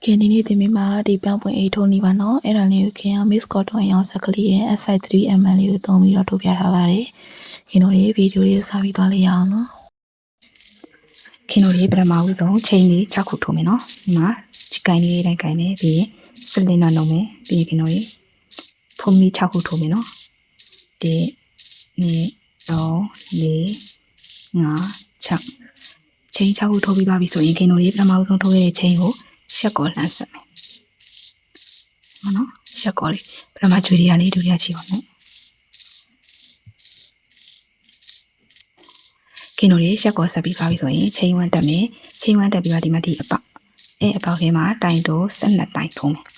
ခင်ဒီနေ့သင်ပေးမှာဒီပြောင်းပွင့်အိတ်ထိုးနေပါနော်အဲ့ဒါလေးကိုခင်က Miss Cotton အရောင်စကလေးရဲ့ SI3mm လေးကိုသုံးပြီးတော့ထုတ်ပြထားပါတယ်ခင်တို့ဒီဗီဒီယိုလေးကိုစပြီးသွားလိုက်ရအောင်နော်ခင်တို့ဒီပထမဦးဆုံးချိန်လေး6ခုထိုးမယ်နော်ဒီမှာချကိုင်းလေးတိုင်းကိုင်းမယ်ပြီးရင်စလင်းတော့弄မယ်ပြီးရင်ခင်တို့ဒီဖုံးမီ6ခုထိုးမယ်နော်1 2 3 4 5 6ချိန်6ခုထိုးပြီးသွားပြီဆိုရင်ခင်တို့ဒီပထမဦးဆုံးထိုးရတဲ့ချိန်ကိုရှက်ကောလှမ်းဆက်မယ်။နော်ရှက်ကောလေးပထမကျွေးရလေးဒုတိယချီပါမယ်။ခင်တို့ရေရှက်ကောဆက်ပြီးသွားပြီဆိုရင်ချိန်ဝမ်းတက်မယ်။ချိန်ဝမ်းတက်ပြီးတော့ဒီမှာဒီအပေါက်အပေါက်ထဲမှာတိုင်တိုး12တိုင်ထုံးမယ်။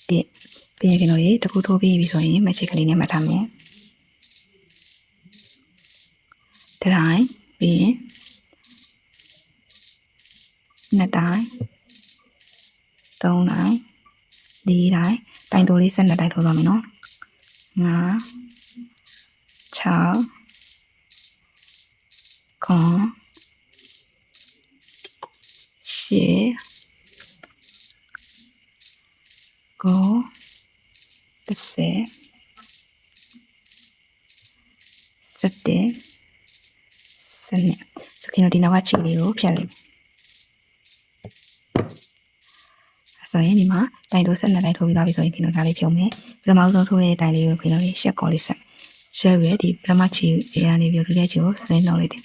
ပြီးရင်ခင်တို့ရေတစ်ခုထိုးပြီးပြီဆိုရင်မချစ်ကလေးနဲ့မှတ်ထားမယ်။တိုင်းပြီးရင်2တိုင်း3တိုင်း4တိုင်းတိုင်တိုးလေး12တိုင်းထိုးသွားမယ်နော်5 6 9 10 စနစ်ဆိုခင်တို့ဒီနောက်ကခြေလေးကိုဖြတ်လိုက်မယ်ဆိုရင်ဒီမှာတိုင်တိုး12တိုင်ထိုးပြီးသွားပြီဆိုရင်ခင်တို့ဒါလေးဖြုံမယ်ပထမဆုံးထိုးတဲ့တိုင်လေးကိုခင်တို့ရှက်ကောလေးဆက်ရှက်ရဲ့ဒီပထမခြေရနေပြီးဒုတိယခြေကိုစနေလောက်လိုက်တယ်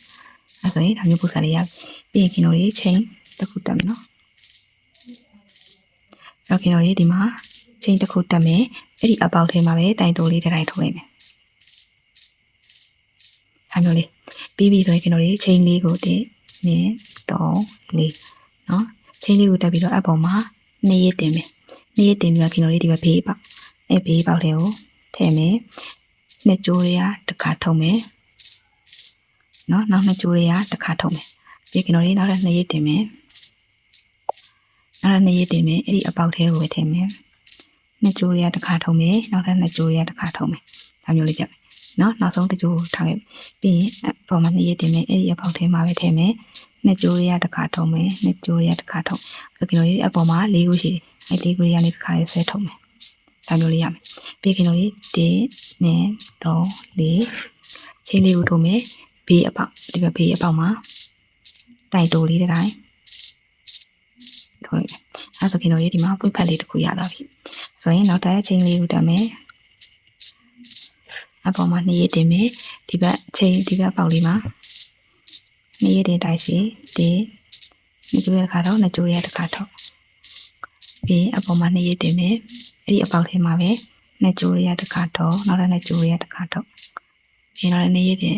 အဲဆိုရင်ဒါမျိုးပုံစံလေးရပြီးရင်ခင်တို့ချိန်တစ်ခုတက်မယ်နော်ဆိုခင်တို့ဒီမှာချိန်တစ်ခုတက်မယ်အဲ့ဒီအပေါက်ထဲမှာပဲတိုင်တိုးလေးတစ်တိုင်ထိုးလိုက်မယ်အဲမျိုးလေးပြီးပြီဆိုရင်ခင်တို့ချိန်လေးကို1 2 3 4နော်ချိန်လေးကိုတက်ပြီးတော့အပေါ်မှာ2ရက်တင်မယ်2ရက်တင်ပြီးတော့ခင်တို့ဒီဘက်ဖေးပေါက်အဲ့ဖေးပေါက်လေးကိုထည့်မယ်နှစ်ကြိုးတွေကတစ်ခါထုံမယ်နော်နောက်နှစ်ကြိုးတွေကတစ်ခါထုံမယ်ပြီးခင်တို့နောက်ထပ်2ရက်တင်မယ်နောက်ထပ်2ရက်တင်မယ်အဲ့ဒီအပေါက်ထဲကိုပဲထည့်မယ်နှစ်ကြိုးတွေကတစ်ခါထုံမယ်နောက်ထပ်2ကြိုးတွေကတစ်ခါထုံမယ်ဒါမျိုးလေးကြည့်နော်နောက်ဆုံးတစ်ကြိုးကိုထားခဲ့ပြီးရင်အပေါ်မှာ2ရက်တင်မယ်အဲ့ဒီအပေါက်ထဲမှာပဲထည့်မယ်နှစ်ကြိုးတွေကတစ်ခါထုံမယ်နှစ်ကြိုးတွေကတစ်ခါထုံဆိုခင်တို့ဒီအပေါ်မှာ4ခုရှိတယ်အဲ့4ခုတွေကနေတစ်ခါလေးဆွဲထုံမယ်ဒါမျိုးလေးရမယ်ပြီးခင်တို့ဒီ1 2 3 4ချိန်လေးကိုထုံမယ်ဘေးအပေါက်ဒီဘက်ဘေးအပေါက်မှာတိုင်တိုးလေးတစ်တိုင်းထုံလိုက်မယ်အဲဆိုခင်တို့ဒီမှာပွင့်ဖက်လေးတစ်ခုရသွားပြီဆိုရင်နောက်တစ်ချိန်လေးကိုတက်မယ်အပေါ်မှာ2ရက်တင်မယ်ဒီဘက်ချိန်ဒီဘက်ပေါက်လေးမှာ2ရက်တင်တိုက်ရှိ2ကြိုးရတစ်ခါတော့2ကြိုးရတစ်ခါတော့ပြီးအပေါ်မှာ2ရက်တင်မယ်အဲ့ဒီအပေါက်ထဲမှာပဲ2ကြိုးရတစ်ခါတော့နောက်ထပ်2ကြိုးရတစ်ခါတော့ပြီးတော့2ရက်တင်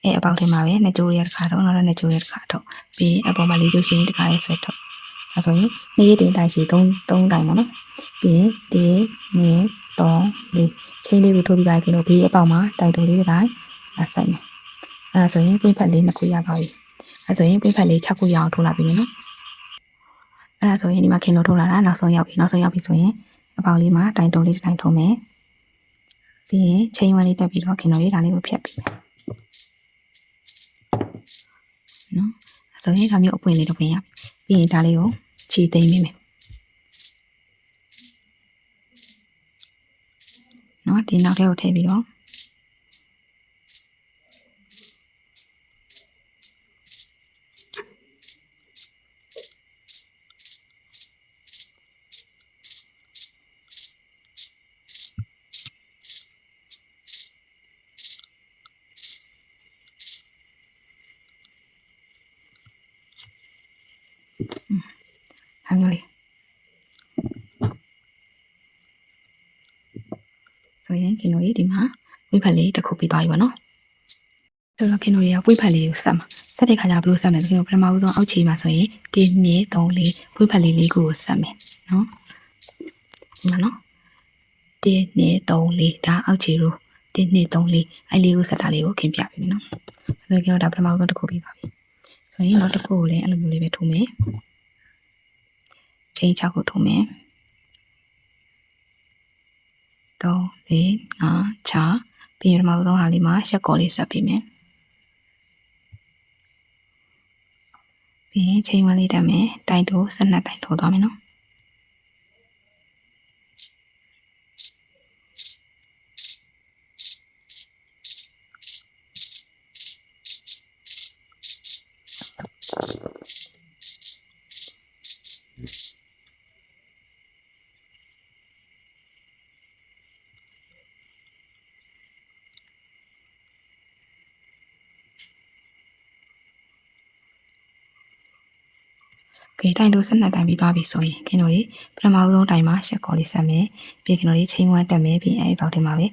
အဲ့အပေါက်ထဲမှာပဲ2ကြိုးရတစ်ခါတော့နောက်ထပ်2ကြိုးရတစ်ခါတော့ပြီးအပေါ်မှာ4ကြိုးရှိရင်တစ်ခါလေးဆွဲတော့အဲဆိုရင်2ရက်တင်တိုက်ရှိ3တိုင်ပါနော်ပြီးရင်1 2 3 4ချိန်လေးကိုထိုးပြီးပါခင်လို့ဘေးအပေါက်မှာတိုက်တိုးလေးတစ်တိုင်းဆက်မယ်အဲဆိုရင်ပွင့်ဖက်လေး2ခုရပါပြီအဲဆိုရင်ပွင့်ဖက်လေး6ခုရအောင်ထိုးလာပြီနော်အဲဒါဆိုရင်ဒီမှာခင်လို့ထိုးလာတာနောက်ဆုံးရောက်ပြီဆိုရင်အပေါက်လေးမှာတိုင်တုံးလေးတစ်တိုင်းထိုးမယ်ပြီးရင်ချိန်ဝမ်းလေးတက်ပြီးတော့ခင်လို့လေးဒါလေးကိုဖြတ်ပြီးမယ်နော်အဲဆိုရင်ဒါမျိုးအပွင့်လေးတစ်ပွင့်ရပြီးရင်ဒါလေးကိုခြေသိမ်းမိမယ်နော်ဒီနောက်ထဲကိုထည့်ပြီးတော့ဟာမျိုးလေးဆိုရင်ခင်တို့ဒီမှာဝိဖက်လေးတစ်ခုပြီးသွားပြီပါနော်ဆိုတော့ခင်တို့ရဝိဖက်လေးကိုဆက်မှာဆက်တဲ့ခါကျဘလို့ဆက်မယ်ဆိုခင်တို့ပထမဦးဆုံးအောက်ခြေမှာဆိုရင်1 2 3 4ဝိဖက်လေး4ခုကိုဆက်မယ်နော်ဒီမှာနော်1 2 3 4ဒါအောက်ခြေရိုး1 2 3 4အဲ့လေးကိုဆက်တာလေးကိုခင်ပြပြီနော်ဆိုတော့ခင်တို့ဒါပထမဦးဆုံးတစ်ခုပြီးပါပြီဆိုရင်နောက်တစ်ခုကိုလည်းအဲ့လိုမျိုးလေးပဲထိုးမယ်ချိန်6ခုထိုးမယ်3 4 5 6ပြီးရင်ပထမဆုံးဟာလေးမှာရှက်ကော်လေးဆက်ပြီးမယ် ပြီးရင်ချိန်ဝန်းလေးတက်မယ်တိုင်တိုး12တိုင်ထိုးသွားမယ်နော်ခေတိုင်တို့12တိုင်ပြီးသွားပြီဆိုရင်ခင်တို့ပထမဆုံးတိုင်မှာရှက်ကော်လေးဆက်မယ်ပြီးခင်တို့ချိန်ဝန်းတက်မယ်ပြီးအဲဒီပေါက်ထဲမှာပဲ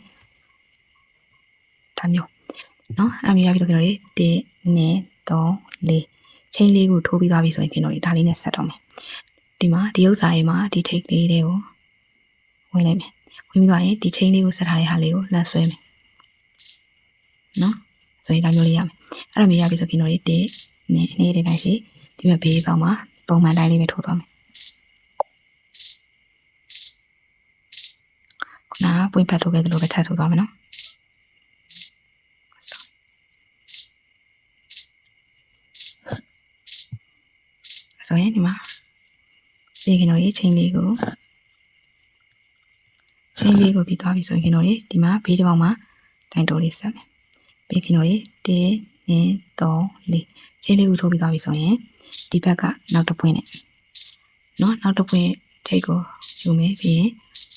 ဒါမျိုးနော်အမျိုးရပြီးတော့ခင်တို့1 2 3 4ချိန်လေးကိုထိုးပြီးသွားပြီဆိုရင်ခင်တို့ဒါလေးနဲ့ဆက်တော့မယ်ဒီမှာဒီဥစ္စာရေးမှာဒီထိတ်လေးတွေကိုဝင်လိုက်မယ်ဝင်ပြီးသွားရင်ဒီချိန်လေးကိုဆက်ထားတဲ့ဟာလေးကိုလှမ်းဆွဲမယ်နော်ဆိုရင်ဒါမျိုးလေးရမယ်အဲ့လိုမျိုးရပြီဆိုခင်တို့1 2တိုင်းရှိဒီမှာဘေးပေါက်မှာပုံမှန်တိုင်းလေးပဲထိုးသွားမယ်ခုနပွင့်ဖတ်ထိုးခဲ့သလိုပဲထပ်ထိုးသွားမယ်နော်ဆိုရင်ဒီမှာဒီခင်တို့ချိန်လေးကိုပြီးသွားပြီဆိုရင်ခင်တို့ဒီမှာဘေးတစ်ပေါက်မှာတိုင်တိုးလေးဆက်မယ်ပြီးခင်တို့1 2 3 4ချိန်လေးကိုထိုးပြီးသွားပြီဆိုရင်ဒီဘက်ကနောက်တစ်ပွင့်နဲ့နော်နောက်တစ်ပွင့်ထိတ်ကိုယူမယ်ပြီးရင်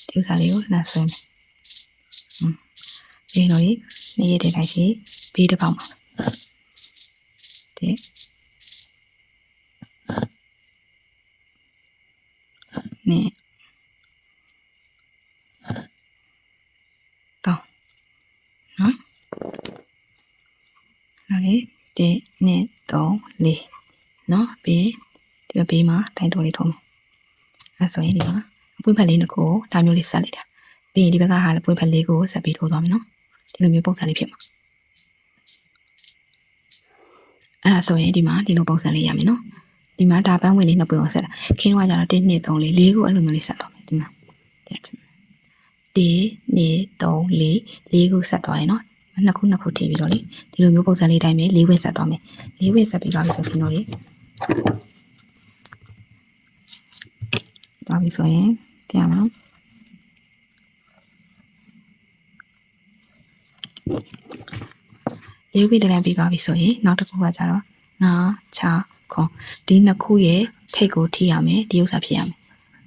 ဒီဥစ္စာလေးကိုလှမ်းဆွဲမယ်ပြီးတော့နေရတဲ့တိုင်းရှိဘေးတစ်ပေါက်မှာတဲ့နဲ့တော့နော်နောက်လေး1 2 3 4နော်ပြီးဒီဘေးမှာတိုင်တိုးလေးထုံးမယ်အဲဆိုရင်ဒီမှာအပွင့်ဖက်လေးနှစ်ခုကိုဒါမျိုးလေးဆက်လိုက်တာပြီးရင်ဒီဘက်ကဟာလည်းပွင့်ဖက်လေးကိုဆက်ပြီးထိုးသွားမယ်နော်ဒီလိုမျိုးပုံစံလေးဖြစ်မှာအဲ့ဒါဆိုရင်ဒီမှာဒီလိုပုံစံလေးရမယ်နော်ဒီမှာဒါပန်းဝင်လေးနှစ်ပွင့်အောင်ဆက်တာခင်းသွားကြတော့1 2 3 4 4ကိုအဲ့လိုမျိုးလေးဆက်သွားမယ်ဒီမှာ1 2 3 4 4ကိုဆက်သွားရင်နော်နှစ်ခုထည့်ပြီးတော့လေဒီလိုမျိုးပုံစံလေးတိုင်းပဲ4ဝက်ဆက်သွားမယ်4ဝက်ဆက်ပြီးသွားပြီဆိုရင်တော့လေသွားပြီဆိုရင်ပြန်ပါ4ဝက်တန်းပြီးသွားပြီဆိုရင်နောက်တစ်ခုကကြတော့5 6 9ဒီနှစ်ခုရဲ့ထိတ်ကိုထိရမယ်ဒီဥစ္စာဖြစ်ရမယ်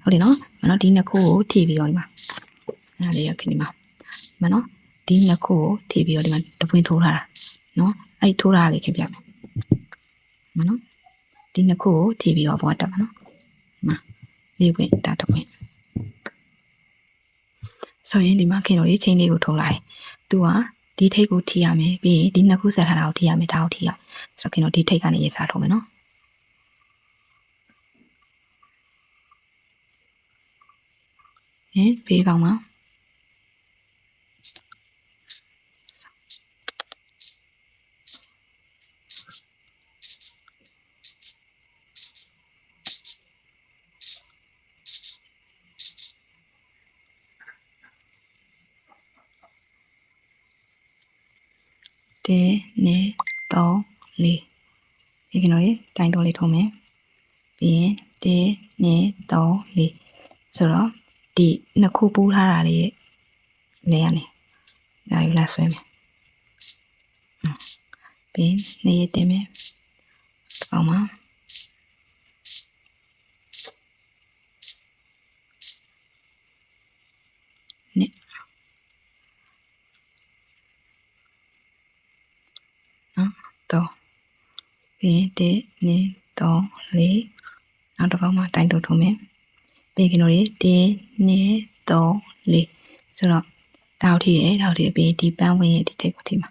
ဟုတ်တယ်နော်မနော်ဒီနှစ်ခုကိုထိပြီးတော့ဒီမှာအဲ့လေးရခင်ဒီမှာမနော်ဒီနှစ်ခုကိုထိပြီးတော့ဒီမှာတပွင့်ထိုးထားတာနော်အဲ့ထိုးထားတာလေးခင်ပြမယ်မနော်ဒီနှစ်ခုကိုထိပြီးတော့ပေါ်တက်ပါနော်မှာလေးပွင့်ဒါတပွင့်ဆိုရင်ဒီမှာခင်တို့လေးချင်းလေးကိုထိုးလိုက်သူကဒီထိတ်ကိုထိရမယ်ပြီးရင်ဒီနှစ်ခုဆက်ထားတာကိုထိရမယ်ဒါကိုထိရဆိုတော့ခင်တို့ဒီထိတ်ကနေရေးစားထိုးမယ်နော်ဘေးပေါင်းမှာ1 2 3 4ဒီကနေ့တိုင်တော်လေးထုံးမယ်ပြီးရင်1 2 3 4ဆိုတော့ဒီနှစ်ခုပူးထားတာလေးလဲရနေဒါယူလာဆွဲမယ်ပြီးနေရတင်မယ်ဒီကောင်မှာနဲ့နော်တော့ပြီး1 2 3 4နောက်တစ်ပေါက်မှာတိုင်တိုးထုံးမယ်ပြီးကနေ့1 2 3 4ဆိုတော့တောက်ထည့်ရတောက်ထည့်ပြီးဒီပန်းဝင်ရဲ့ဒီထိတ်ကိုထိမှာ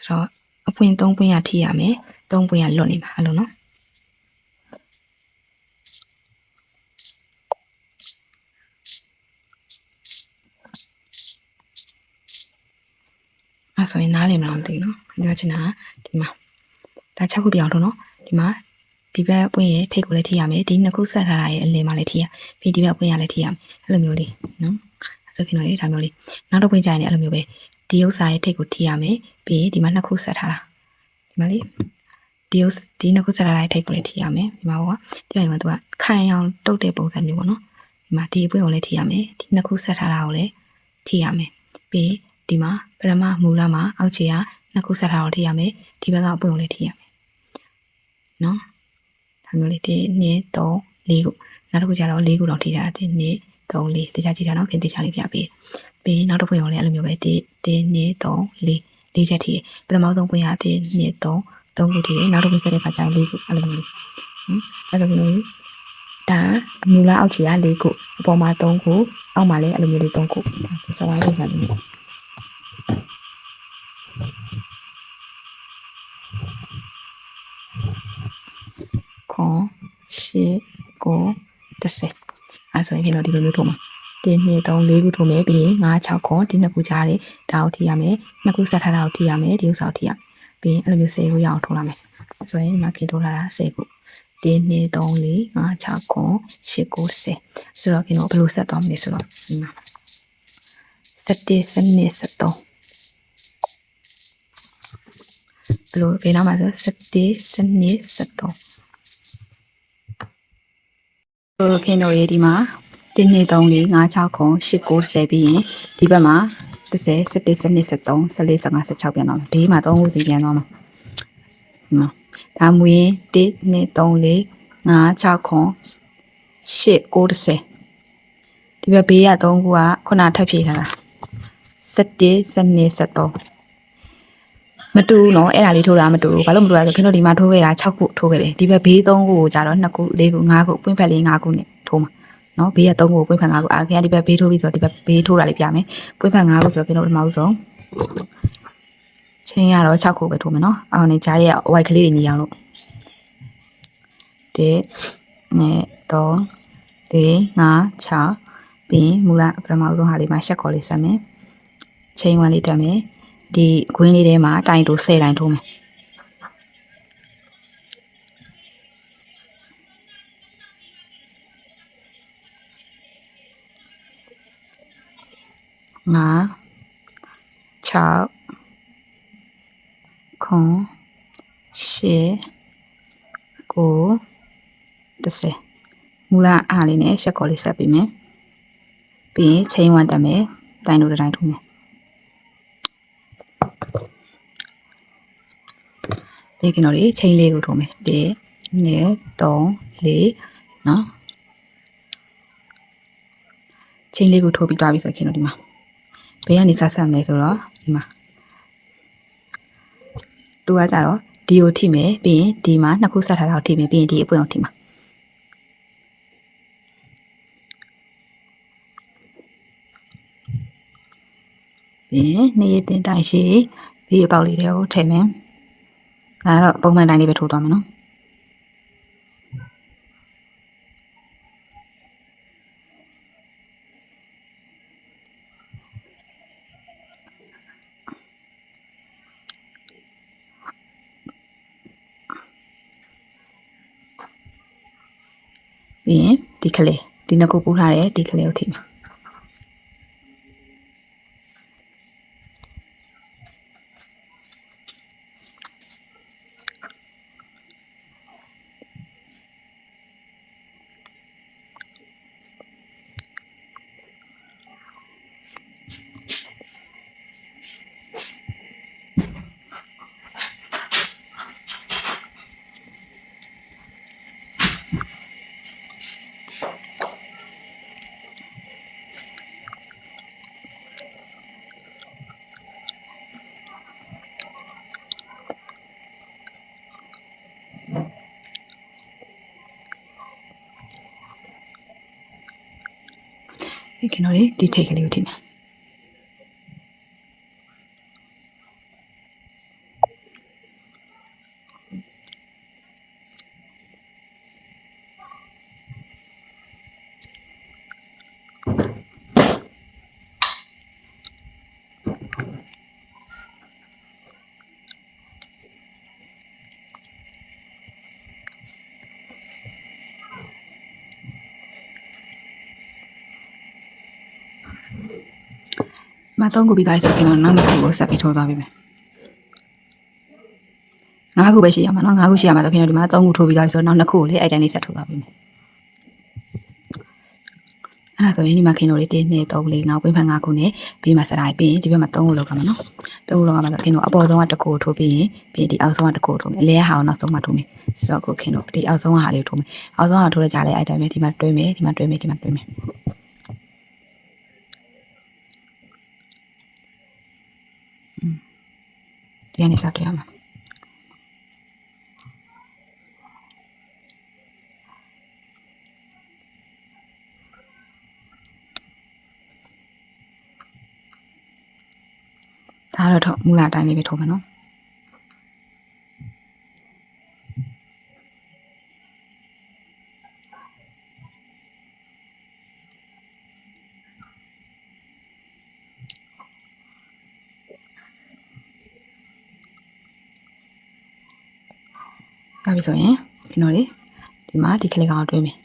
ဆိုတော့အပွင့်3ပွင့်ရထိရမယ်3ပွင့်ရလွတ်နေမှာအဲ့လိုနော်အဲ့ဆိုရင်နားလည်မလားမသိဘူးနော်ပြောချင်တာဒီမှာဒါ6ခုပြောင်းတော့နော်ဒီမှာ1 ဒီဘက်ပွင့်ရဲ့ထိတ်ကိုလည်းထိရမယ်ဒီနှစ်ခုဆက်ထားတာရဲ့အလယ်မှာလည်းထိရပြီးဒီဘက်ပွင့်ရလည်းထိရမယ်အဲ့လိုမျိုးလေးနော်ဆိုခင်တော့ဒါမျိုးလေးနောက်တစ်ပွင့်ကြရင်လည်းအဲ့လိုမျိုးပဲဒီဥစ္စာရဲ့ထိတ်ကိုထိရမယ်ပြီးဒီမှာနှစ်ခုဆက်ထားတာဒီမှာလေးဒီနှစ်ခုဆက်ထားတဲ့ထိတ်ကိုလည်းထိရမယ်ဒီမှာပေါ့ဒီဘက်မှာသူကခိုင်အောင်တုတ်တဲ့ပုံစံမျိုးပေါ့နော်ဒီမှာဒီအပွင့်ကိုလည်းထိရမယ်ဒီနှစ်ခုဆက်ထားတာကိုလည်းထိရမယ်ပြီးဒီမှာပရမမူလမှာအောက်ခြေကနှစ်ခုဆက်ထားတော့ထိရမယ်ဒီဘက်ကအပွင့်ကိုလည်းထိရမယ်နော်ဒါမျိုးလေး1 2 3 4ခုနောက်တစ်ခုကျတော့4ခုတော့ထိတာ1 2 3 4တခြားကြည့်တာနော်ခင်တခြားလေးပြပေးပြီးနောက်တစ်ပွင့်ကိုလည်းအဲ့လိုမျိုးပဲ1 2 3 4ချက်ထိတယ်ပထမဆုံးပွင့်က1 2 3 3ခုထိတယ်နောက်တစ်ပွင့်ဆက်တဲ့ခါကျရင်4ခုအဲ့လိုမျိုးလေးအဲ့လိုမျိုးဒါမူလအောက်ခြေက4ခုအပေါ်မှာ3ခုအောက်မှာလည်းအဲ့လိုမျိုးလေး3ခုကျွန်တော်ရေးစမ်းမယ်ခွန်ရှစ်ကို30အဲဆိုရင်ကျွန်တော်ဒီလိုမျိုးထိုးမှာ1 2 3 4ခုထိုးမယ်ပြီးရင်5 6ခွန်ဒီနှစ်ခုကြားတယ်ဒါကိုထိရမယ်နှစ်ခုဆက်ထားတာကိုထိရမယ်ဒီဥစ္စာကိုထိရပြီးရင်အဲ့လိုမျိုး10ခုရအောင်ထိုးလာမယ်ဆိုရင်မခင်ထိုးလာတာ10ခု1 2 3 4 5 6ခွန်8ကို10ဆိုတော့ကျွန်တော်ဘယ်လိုဆက်သွားမလဲဆိုတော့ဒီမှာ17 12 13ဘယ်လိုဘယ်နာမှာဆို17 12 13ခင်တို့ရေးဒီမှာ1 2 3 4 5 6ခွန်8 9 10ပြီးရင်ဒီဘက်မှာ10 17 12 13 14 15 16ပြန်သွားမှာဘေးမှာ3ခုစီပြန်သွားမှာဒီမှာဒါမူရင်1 2 3 4 5 6ခွန်8 9 10ဒီဘက်ဘေးက3ခုကခုနထပ်ဖြည့်ထားတာ17 12 13မတူဘူးနော်အဲ့ဒါလေးထိုးတာမတူဘူးဘာလို့မတူလဲဆိုခင်ဗျတို့ဒီမှာထိုးခဲ့တာ6ခုထိုးခဲ့တယ်ဒီဘက်ဘေး3ခုကိုကြတော့2ခု4ခု5ခုပွင့်ဖက်လေး5ခုနဲ့ထိုးမှာနော်ဘေးက3ခုကိုပွင့်ဖက်5ခုခင်ဗျဒီဘက်ဘေးထိုးပြီးဆိုတော့ဒီဘက်ဘေးထိုးတာလေးပြမယ်ပွင့်ဖက်5ခုဆိုတော့ခင်ဗျတို့ဒီမှာဥဆုံးချင်းရတော့6ခုပဲထိုးမယ်နော်အော်နေကြားရဲ့ white ကလေးတွေညီအောင်လို့1 2 3 4 5 6ပြီးမူလပထမဆုံးဟာလေးမှာရှက်ခေါ်လေးဆက်မယ်ချင်း1လေးတက်မယ်ဒီခွင်းလေးထဲမှာတိုင်တို10တိုင်ထိုးမယ်5 6ခွန်8 9 10မူလအားလေးနဲ့ရှက်ခေါ်လေးဆက်ပေးမယ်ပြီးရင်ချင်း1တက်မယ်တိုင်တိုတိုင်းထိုးမယ်ပြီးခင်တော့ဒီချင်းလေးကိုထိုးမယ်1 2 3 4နော်ချင်းလေးကိုထိုးပြီးသွားပြီဆိုခင်တော့ဒီမှာဘေးကနေဆက်ဆက်မယ်ဆိုတော့ဒီမှာသူကကြတော့ဒီကိုထိမယ်ပြီးရင်ဒီမှာနှစ်ခုဆက်ထားတာကိုထိမယ်ပြီးရင်ဒီအပွင့်ကိုထိမှာပြီးရင်နှစ်ရတင်တိုင်ရှိပြီးအပေါက်လေးတွေကိုထည့်မယ်ဒါတော့ပုံမှန်တိုင်းလေးပဲထိုးသွားမယ်နော်ပြီးရင်ဒီကလေးဒီနှစ်ခုပူးထားတဲ့ဒီကလေးကိုထိမှာဒီကနေ့ဒီထိတ်ကလေးကိုထိမယ် မ3ခုပြီးသားဆိုခင်ဗျာနောက်2ခုကိုဆက်ပြီးထိုးသွားပြီမယ်5ခုပဲရှိရမှာနော်5ခုရှိရမှာဆိုခင်ဗျာဒီမှာ3ခုထိုးပြီးသားပြီဆိုတော့နောက်2ခုကိုလေအဲ့တိုင်းလေးဆက်ထိုးသွားပြီမယ်အဲ့ဒါဆိုရင်ဒီမှာခင်တို့လေး1 2 3 4 5ပွင့်ဖက်5ခုနဲ့ပြီးမှဆက်လိုက်ပြီးရင်ဒီဘက်မှာ3ခုလောက်ပါမယ်နော်3ခုလောက်ပါဆိုခင်တို့အပေါ်ဆုံးက1ခုထိုးပြီးရင်ပြီးဒီအောက်ဆုံးက1ခုထိုးမယ်အလဲဟာအောင်နောက်ဆုံးမှထိုးမယ်ဆိုတော့ကိုခင်တို့ဒီအောက်ဆုံးကဟာလေးထိုးမယ်အောက်ဆုံးကထိုးလိုက်ကြလဲအဲ့တိုင်းပဲဒီမှာတွဲမယ်ဒီမှာတွဲမယ်ဒီမှာတွဲမယ်ဒီကနေစတွဲရမှာဒါတော့မူလာတိုင်းလေးပဲထိုးမယ်နော်ဒါပြီဆိုရင်ဒီနော်လေဒီမှာဒီကလေးကောင်တွဲမယ်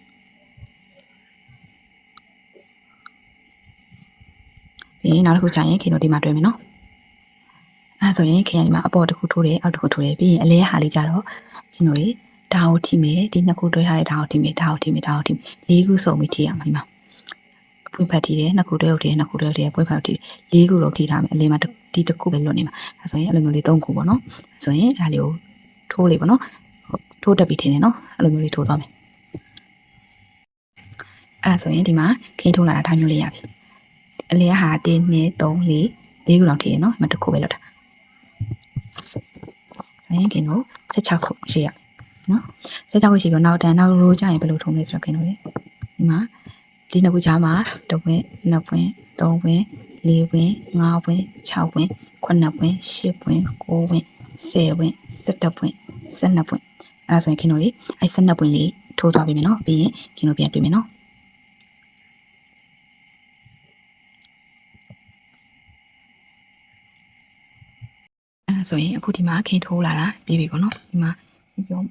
ပြီးရင်နောက်တစ်ခုကြာရင်ခင်တို့ဒီမှာတွဲမယ်နော်အဲဆိုရင်ခင်ရဒီမှာအပေါ်တစ်ခုထိုးတယ်အောက်တစ်ခုထိုးတယ်ပြီးရင်အလဲဟာလေးကြတော့ခင်တို့လေဒါကိုထိမယ်ဒီနှစ်ခုတွဲထားတဲ့ဒါကိုထိမယ်ဒါကိုထိမယ်ဒါကိုထိမယ်၄ခုစုံပြီးထိရမှာဒီမှာပွင့်ဖက်ထိတယ်နှစ်ခုတွဲဟုတ်တယ်နှစ်ခုတွဲဟုတ်တယ်ပွင့်ဖက်ထိ၄ခုလုံးထိထားမယ်အလဲမှာဒီတစ်ခုပဲလွတ်နေမှာအဲဆိုရင်အဲ့လိုမျိုးလေး၃ခုပေါ့နော်ဆိုရင်အဲ့ဒါလေးကိုထိုးလေးပေါ့နော်ထိုးတက်ပြီးထင်းနေနော်အဲ့လိုမျိုးလေးထိုးသွားမယ်အဲ့ဒါဆိုရင်ဒီမှာခင်းထိုးလာတာဒါမျိုးလေးရပြီအလဲဟာ1 2 3 4 4ခုလောက်ထိရနော်ဒီမှာတစ်ခုပဲလွတ်တာဆိုရင်ခင်းတို့16ခုရှိရနော်16ခုရှိပြီးနောက်ရိုးကြရင်ဘယ်လိုထုံးလဲဆိုတော့ခင်းတို့လေဒီမှာဒီနှစ်ခုကြားမှာ1ပွင့်2ပွင့်3ပွင့်4ပွင့်5ပွင့်6ပွင့်9ပွင့်10ပွင့်9ပွင့်10ပွင့်17ပွင့်12ပွင့်အဲ့ဒါဆိုရင်ခင်းတို့လေအဲ့12ပွင့်လေးထိုးသွားပြီမယ်နော်ပြီးရင်ခင်းတို့ပြန်တွေ့မယ်နော်ဆိုရင်အခုဒီမှာခင်းထိုးလာတာပြီးပြီပေါ့နော်ဒီမှာပြော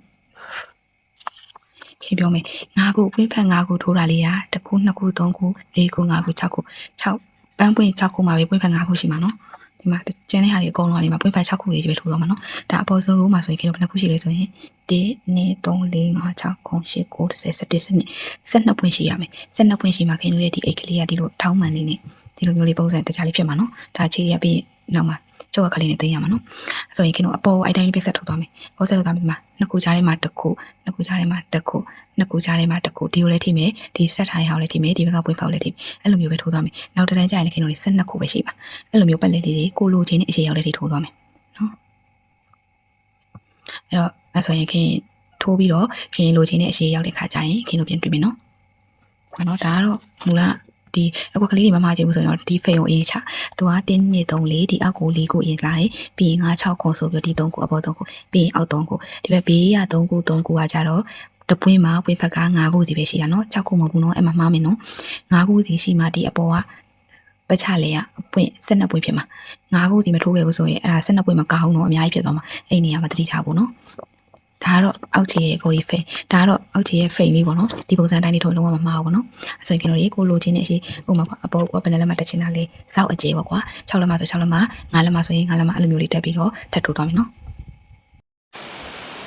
ခင်ပြောမယ်5ခုပွင့်ဖက်5ခုထိုးတာလေးက1ခု2ခု3ခု4ခု5ခု6ခု6ပန်းပွင့်6ခုမှာပဲပွင့်ဖက်5ခုရှိမှာနော်ဒီမှာကျန်တဲ့ဟာတွေအကုန်လုံးဒီမှာပွင့်ဖက်6ခုလေးပဲထိုးတော့မှာနော်ဒါအပေါ်ဆုံးရိုးမှာဆိုရင်ခင်ဗျဘယ်နှခုရှိလဲဆိုရင်1 2 3 4 5 6 9 10 11 12ပွင့်ရှိရမယ်12ပွင့်ရှိမှာခင်ဗျရဲ့ဒီအိတ်ကလေးကဒီလိုထောင်းမှန်လေးနဲ့ဒီလိုမျိုးလေးပုံစံတခြားလေးဖြစ်မှာနော်ဒါခြေရပြီးနောက်မှာကျောက်ကလေးနဲ့တင်ရမှာနော်ဆိုရင်ခင်ဗျအပေါ်အဲ့တိုင်းလေးပဲဆက်ထုတ်သွားမယ်ဟောဆက်ထုတ်သွားပြီမှာနှစ်ခုကြားထဲမှာတစ်ခုနှစ်ခုကြားထဲမှာတစ်ခုနှစ်ခုကြားထဲမှာတစ်ခုဒီကိုလည်းထိမယ်ဒီဆက်ထားရအောင်လည်းထိမယ်ဒီဘက်ကပွင့်ဖောက်လည်းထိအဲ့လိုမျိုးပဲထိုးသွားမယ်နောက်တစ်တိုင်းကျရင်လည်းခင်ဗျ12ခုပဲရှိပါအဲ့လိုမျိုးပတ်လက်လေးတွေကိုလိုချင်တဲ့အချိန်ရောက်လည်းထိထိုးသွားမယ်နော်အဲ့ဆိုရင်ခင်ထိုးပြီးတော့ခင်လိုချင်တဲ့အချိန်ရောက်တဲ့ခါကျရင်ခင်တို့ပြန်တွေ့မယ်နော်ဒါကတော့မူလဒီအကွက်ကလေးတွေမမကြည့်ဘူးဆိုတော့ဒီဖိယုံအေးချသူက1 2 3 4ဒီအောက်ကို4ကိုအရင်လာတယ်ပြီးရင်5 6ခုဆိုပြီးဒီ3ခုအပေါ်3ခုပြီးရင်အောက်3ခုဒီဘက်ဘေးရ3ခု3ခုကကြတော့တပွင့်မှာပွင့်ဖက်က5ခုစီပဲရှိတာနော်6ခုမဟုတ်ဘူးနော်အဲ့မှာမှားမယ်နော်5ခုစီရှိမှဒီအပေါ်ကပချလေကအပွင့်12ပွင့်ဖြစ်မှာ5ခုစီမထိုးခဲ့ဘူးဆိုရင်အဲ့ဒါ12ပွင့်မကောင်းတော့အများကြီးဖြစ်သွားမှာအဲ့နေရာမှာတတိထားဖို့နော်ဒါကတော့အောက်ခြေရဲ့ body frame ဒါကတော့အောက်ခြေရဲ့ frame လေးပေါ့နော်ဒီပုံစံတိုင်းလေးထုတ်လုံးဝမမှားဘူးပေါ့နော်အဲဆိုရင်ကျွန်တော်တို့ကိုလိုချင်တဲ့အရှိဥပမာအပေါ်ကဘယ်လက်မှတက်ချင်တာလဲစောက်အကျဲပေါ့ကွာ6လက်မှဆို6လက်မှ9လက်မှဆိုရင်9လက်မှအဲ့လိုမျိုးလေးတက်ပြီးတော့ထပ်ထိုးသွားမယ်နော်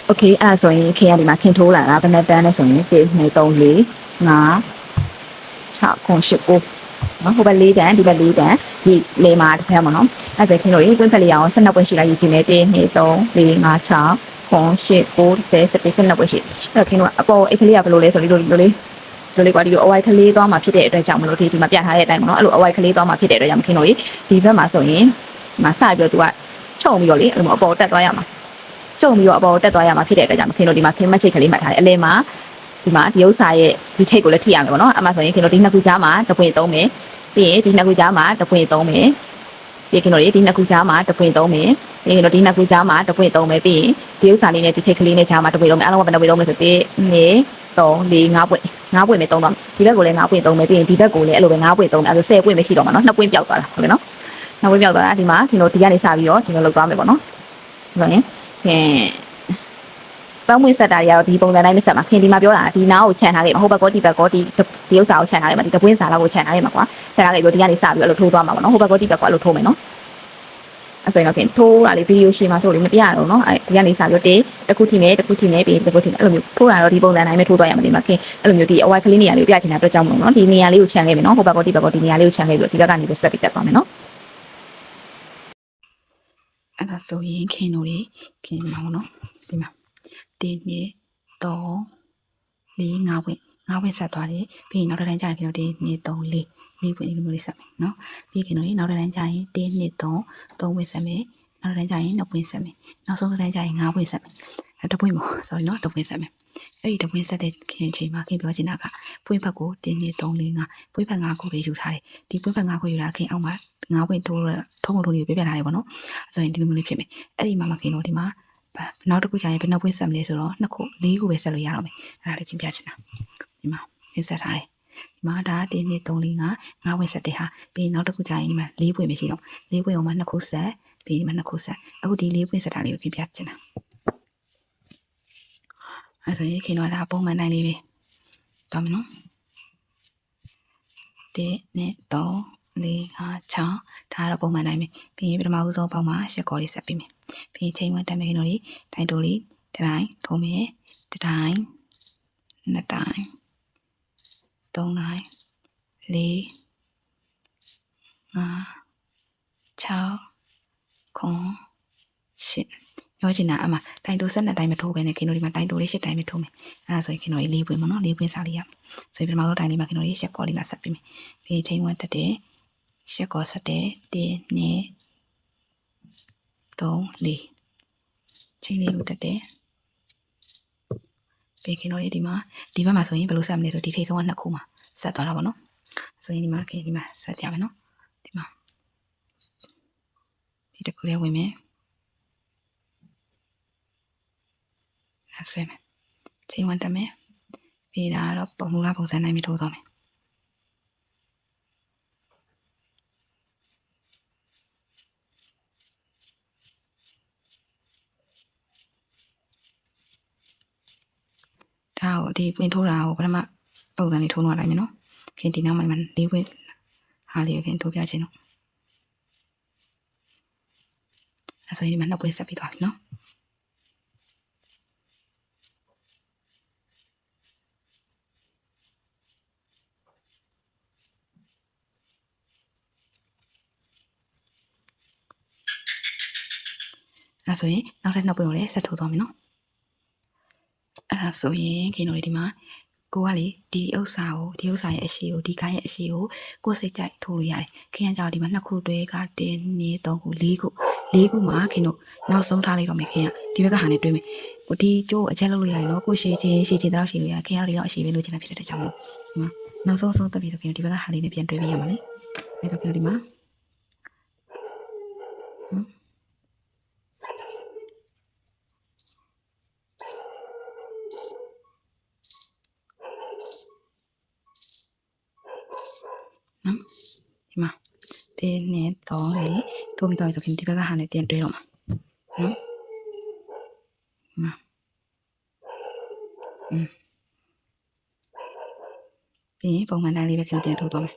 Okay အဲ့ဆိုရင်ခင်ရဒီမှာခင်ထိုးလာတာဘယ်နဲ့တန်းလဲဆိုရင်1 2 3 4 5 6 9 10 9နော်ဟိုဘက်4တန်းဒီဘက်4တန်းဒီလေမှာတစ်ဖက်ပေါ့နော်အဲ့ဆိုခင်တို့ရေပွင့်ဖက်လေးအောင်12ပွင့်ရှိလိုက်ရည်ချင်းနဲ့1 2 3 4 5 6 9 10 9 10 11 12ပွင့်ရှိအဲ့တော့ခင်တို့အပေါ်အိတ်ကလေးကဘယ်လိုလဲဆိုတော့လိုလေးကွာဒီလိုအဝိုက်ကလေးသွားမှာဖြစ်တဲ့အတွက်ကြောင့်မလို့ဒီမှာပြထားတဲ့အတိုင်းပေါ့နော်အဲ့လိုအဝိုက်ကလေးသွားမှာဖြစ်တဲ့အတွက်ကြောင့်ခင်တို့ဒီဘက်မှာဆိုရင်ဒီမှာစပြီးတော့သူကချုံပြီးတော့လေအဲ့လိုအပေါ်တက်သွားရမှာကျုံပြီးတော့အပေါ်တက်သွားရမှာဖြစ်တဲ့အတွက်ကြောင့်ခင်တို့ဒီမှာခင်မချိတ်ကလေးမှတ်ထားတယ်အလဲမှာဒီမှာဒီဥစ္စာရဲ့ဒီထိတ်ကိုလည်းထိရမယ်ပေါ့နော်အမှဆိုရင်ခင်တို့ဒီနှစ်ခုကြားမှာတစ်ပွင့်သုံးမယ်ပြီးရင်ဒီနှစ်ခုကြားမှာတစ်ပွင့်သုံးမယ်ပြီးခင်တို့ဒီနှစ်ခုကြားမှာတစ်ပွင့်သုံးမယ်ပြီးခင်တို့ဒီနှစ်ခုကြားမှာတစ်ပွင့်သုံးမယ်ပြီးရင်ဒီဥစ္စာလေးနဲ့ဒီထိတ်ကလေးနဲ့ကြားမှာတစ်ပွင့်သုံးမယ်အားလုံးကဘယ်နှပွင့်သုံးမလဲဆို1 2 3 4 5ပွင့်5ပွင့်ပဲသုံးတော့ဒီဘက်ကိုလည်း5ပွင့်သုံးမယ်ပြီးရင်ဒီဘက်ကိုလည်းအဲ့လိုပဲ5ပွင့်သုံးမယ်အဲ့ဒါ10ပွင့်ပဲရှိတော့မှာနော်2ပွင့်ပြောက်သွားတာဟုတ်ကဲ့နော်2ပွင့်ပြောက်သွားတာဒီမှာခင်တို့ဒီကနေစပြီးတော့ဒီလိုလုပ်သွားမယ်ပေါ့နော်ဆိုရင်ခင် ပန်းဝင်ဆက်တာတွေကတော့ဒီပုံစံတိုင်းမဆက်မှာခင်ဒီမှာပြောတာဒီနားကိုခြံထားခဲ့မှာဟိုဘက်ကောဒီဘက်ကောဒီဥစ္စာကိုခြံထားခဲ့မှာဒီတပွင့်စာလောက်ကိုခြံထားခဲ့မှာကွာခြံထားခဲ့ပြီးဒီကနေစပြီးအဲ့လိုထိုးသွားမှာပေါ့နော်ဟိုဘက်ကောဒီဘက်ကောအဲ့လိုထိုးမယ်နော်အဲ့ဆိုရင်တော့ခင်ထိုးတာလေးဗီဒီယိုရှင်းမှာဆိုလို့မပြရတော့နော်အဲ့ဒီကနေစပြီးတစ်ခုထိမယ်ပြီးတစ်ခုထိမယ်အဲ့လိုမျိုးထိုးတာတော့ဒီပုံစံတိုင်းပဲထိုးသွားရမှာဒီမှာခင်အဲ့လိုမျိုးဒီအဝိုက်ကလေးနေရာလေးကိုပြချင်တာအတွက်ကြောင့်မလို့နော်ဒီနေရာလေးကိုခြံခဲ့မယ်နော်ဟိုဘက်ကောဒီဘက်ကောဒီနေရာလေးကိုခြံခဲ့ပြီးဒီဘက်ကနေပြီးဆက်ပြီးတက်သွားမယ်နော်အဲ့ဒါဆိုရင်ခင်တို့တွေခင်မှာပေါ့နော်ဒီမှာတင်းနေတော့လေးငါးဝင့်ဆက်သွားတယ်ပြီးရင်နောက်တစ်တိုင်းကျရင်ခင်တို့တင်းနေ3 4လေးပွင့်ဒီလိုမျိုးလေးဆက်မယ်နော်ပြီးခင်တို့နောက်တစ်တိုင်းကျရင်တင်း2 3ဝင့်ဆက်မယ်နောက်တစ်တိုင်းကျရင်2ပွင့်ဆက်မယ်နောက်ဆုံးတစ်တိုင်းကျရင်5ပွင့်ဆက်မယ်တပွင့်ပေါ့ sorry နော်2ပွင့်ဆက်မယ်အဲ့ဒီ2ပွင့်ဆက်တဲ့ခင်အချိန်မှာခင်ပြောချင်တာကပွင့်ဘက်ကိုတင်းနေ3 4 5ပွင့်ဘက်5ခုလေးယူထားတယ်ဒီပွင့်ဘက်5ခုယူတာခင်အောက်မှာ5ပွင့်ထိုးနေပြပြထားတယ်ပေါ့နော်ဆိုရင်ဒီလိုမျိုးလေးဖြစ်မယ်အဲ့ဒီမှာမခင်တို့ဒီမှာနောက်တစ်ခုကျရင်ဘယ်နှပွင့်ဆက်မလဲဆိုတော့2ခု4ခုပဲဆက်လို့ရတော့မယ်အဲ့ဒါလေးခင်ပြချင်တာဒီမှာခင်ဆက်ထားတယ်ဒီမှာဒါ1 2 3 4 5ပွင့်ဆက်တဲ့ဟာပြီးနောက်တစ်ခုကျရင်ဒီမှာ4ပွင့်ပဲရှိတော့4ပွင့်အောင်မှာ2ခုဆက်ပြီးဒီမှာ2ခုဆက်အခုဒီ4ပွင့်ဆက်တာလေးကိုခင်ပြချင်တာအဲ့ဒါရင်ခင်တော့ဒါပုံမှန်တိုင်းလေးပဲတော်မယ်နော်1 2 3 4 5 6ဒါတော့ပုံမှန်တိုင်းပဲပြီးရင်ပထမဦးဆုံးပေါက်မှာရှက်ကော်လေးဆက်ပြီးမယ်ပြီးရင်ချိန်ဝန်းတက်မယ်ခင်တို့ဒီတိုင်းတိုးလေးတစ်တိုင်းထိုးမယ်တစ်တိုင်းနှစ်တိုင်းသုံးတိုင်း4 5 6 8ပြောချင်တာအမှတိုင်တိုး12တိုင်းမထိုးပဲနဲ့ခင်တို့ဒီမှာတိုင်တိုးလေး8တိုင်းမထိုးမယ်အဲ့ဒါဆိုရင်ခင်တို့လေး4ပွင့်ပေါ့နော်4ပွင့်စားလေးရဆိုရင်ပထမဆုံးတိုင်လေးမှာခင်တို့ရှက်ကော်လေးလာဆက်ပြီးမယ်ပြီးရင်ချိန်ဝန်းတက်တယ်ရှက်ကော်ဆက်တယ်1 2 3 4ချိန်လေးကိုတက်တယ်ပြီးခင်တို့ဒီမှာဒီဘက်မှာဆိုရင်ဘယ်လိုဆက်မလဲဆိုဒီထိပ်ဆုံးက2ခုမှာဆက်သွားတာပေါ့နော်ဆိုရင်ဒီမှာခင်ဒီမှာဆက်ကြမယ်နော်ဒီမှာဒီတစ်ခုလေးဝင်မယ်ဆွဲမယ်ချိန်ဝန်းတက်မယ်ပြီးတာတော့ပုံမူလားပုံစံတိုင်းမထိုးသွားမယ်ဒါကိုဒီပွင့်ထိုးတာကိုပထမပုံစံလေးထိုးသွားလိုက်မယ်နော်ခင်ဒီနောက်မှာ၄ပွင့်ဟာလေးကိုခင်ထိုးပြခြင်းတော့အဲဆိုရင်ဒီမှာ2ပွင့်ဆက်ပြီးသွားပြီနော်အဲဆိုရင်နောက်ထပ်2ပွင့်ကိုလည်းဆက်ထိုးသွားမယ်နော်အဲ့ဒါဆိုရင်ခင်တို့ဒီမှာကိုကလေဒီဥစ္စာရဲ့အရှိကိုဒီကိုင်းရဲ့အရှိကိုစိတ်ကြိုက်ထိုးလို့ရတယ်ခင်ဗျာကြောင့်ဒီမှာ2ခုတွဲက1 2 3ခု4ခုမှာခင်တို့နောက်ဆုံးထားလိုက်တော့မယ်ခင်ဗျာဒီဘက်ကဟာနဲ့တွဲမယ်ကိုဒီကျိုးအချက်လုပ်လို့ရတယ်နော်ကိုရှည်ချင်းတော့ရှည်လို့ရခင်ဗျာတို့တော့အရှိပဲလို့ချင်တာဖြစ်တဲ့ကြောင့်မို့နောက်ဆုံးတက်ပြီးတော့ခင်ဗျာဒီဘက်ကဟာလေးနဲ့ပြန်တွဲပေးရမှာလေအဲ့တော့ခင်ဗျာဒီမှာနော်ဒီမှာ1 2 3 4ထိုးပြီးတော့ဆိုခင်ဒီဘက်ကဟာနဲ့ပြန်တွဲတော့မှာနော်ပြီးရင်ပုံမှန်တိုင်းလေးပဲခင်ဗျာပြန်ထိုးသွားမယ်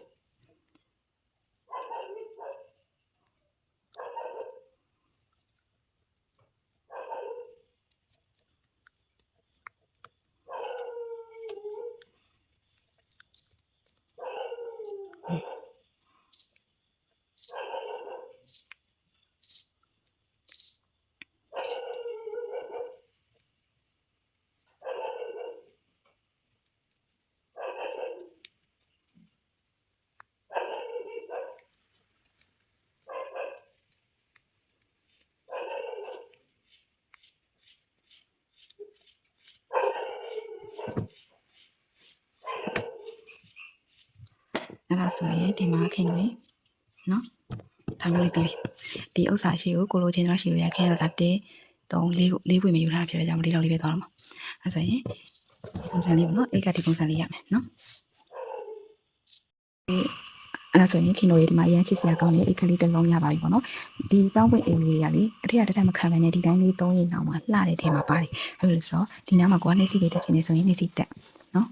အဲ့ဒါဆိုရင်ဒီမှာခင်ဗျာနော်ဒါမျိုးလေးပြီးဒီဥစ္စာရှိကိုလိုချင်တော့ရှိလို့ရခင်ရတော့1 3 4ပွင့်မယူထားတာဖြစ်တဲ့ကြောင့်ဒီလောက်လေးပဲသွားတော့မှာအဲ့ဆိုရင်ပုံစံလေးပေါ့နော်အဲ့ကဒီပုံစံလေးရမယ်နော် အဲ့ဒါဆိုရင်ခင်တို့တွေဒီမှာအရင်ချစ်စရာကောင်းတဲ့အိတ်ကလေးတစ်လုံးရပါပြီပေါ့နော်ဒီပေါင်းပွင့်အိမ်လေးတွေကလေအထက်ကတက်မခံပဲနဲ့ဒီတိုင်းလေး3ရင်တောင်မှလှတဲ့ထဲမှာပါတယ်အဲ့လိုဆိုတော့ဒီနားမှာကိုကနေစီပေးတဲ့ချင်းနေဆိုရင်နေစီတက်နော်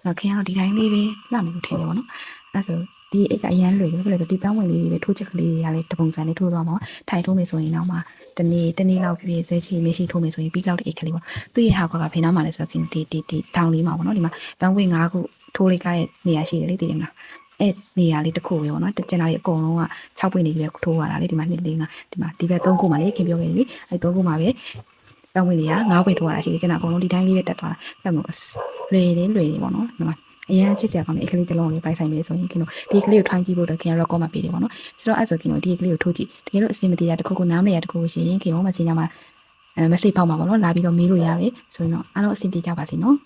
အဲ့တော့ခင်ကတော့ဒီတိုင်းလေးပဲလှမယ်လို့ထင်တယ်ပေါ့နော်အဲ့ဆိုဒီအိတ်ကအရန်လွယ်တယ်ဘယ်လိုလဲဒီပေါင်းပွင့်လေးတွေပဲထိုးချက်ကလေးတွေကလည်းတပုံစံလေးထိုးသွားမှာထိုင်ထိုးမယ်ဆိုရင်တော့မှတနေ့လောက်ပြည့်ဆွဲချီမရှိထိုးမယ်ဆိုရင်ပြီးလောက်တဲ့အိတ်ကလေးပေါ့သူ့ရဲ့ဟာကဖေးနားမှာလဲဆိုတော့ခင်ဒီတောင်လေးမှာပေါ့နော်ဒီမှာပေါင်းပွင့်5ခုထိုးလိုက်တဲ့နေရာရှိတယ်လေသိတယ်မလားအဲ့နေရာလေးတစ်ခုပဲပေါ့နော်ကျန်တာတွေအကုန်လုံးက6ပွင့်နေပြီထိုးရတာလေဒီမှာ2 4 5ဒီမှာဒီဘက်3ခုမှာလေခင်ပြောခဲ့ပြီအဲ့3ခုမှာပဲတောင်းဝင်တွေက9ပွင့်ထိုးရတာရှိတယ်ကျန်တာအကုန်လုံးဒီတိုင်းလေးပဲတက်သွားတာအဲ့မို့လွယ်တယ်ပေါ့နော်ဒီမှာအရင်ချစ်စရာကောင်းတဲ့အခလေးတစ်လုံးလေးပိုက်ဆိုင်မယ်ဆိုရင်ခင်ဗျဒီကလေးကိုထိုင်းကြည့်ဖို့တော့ခင်ရောကောမှပေးတယ်ပေါ့နော်ဆိုတော့အဲ့ဆိုခင်ဗျဒီကလေးကိုထိုးကြည့်တကယ်လို့အဆင်မပြေတာတစ်ခုခုနားမရတခုရှိရင်ခင်ရောမစင်ကြမှာမစိတ်ပေါက်မှာပေါ့နော်လာပြီးတော့မေးလို့ရတယ်ဆိုရင်တော့အားလုံးအဆင်ပြေကြပါစေနော်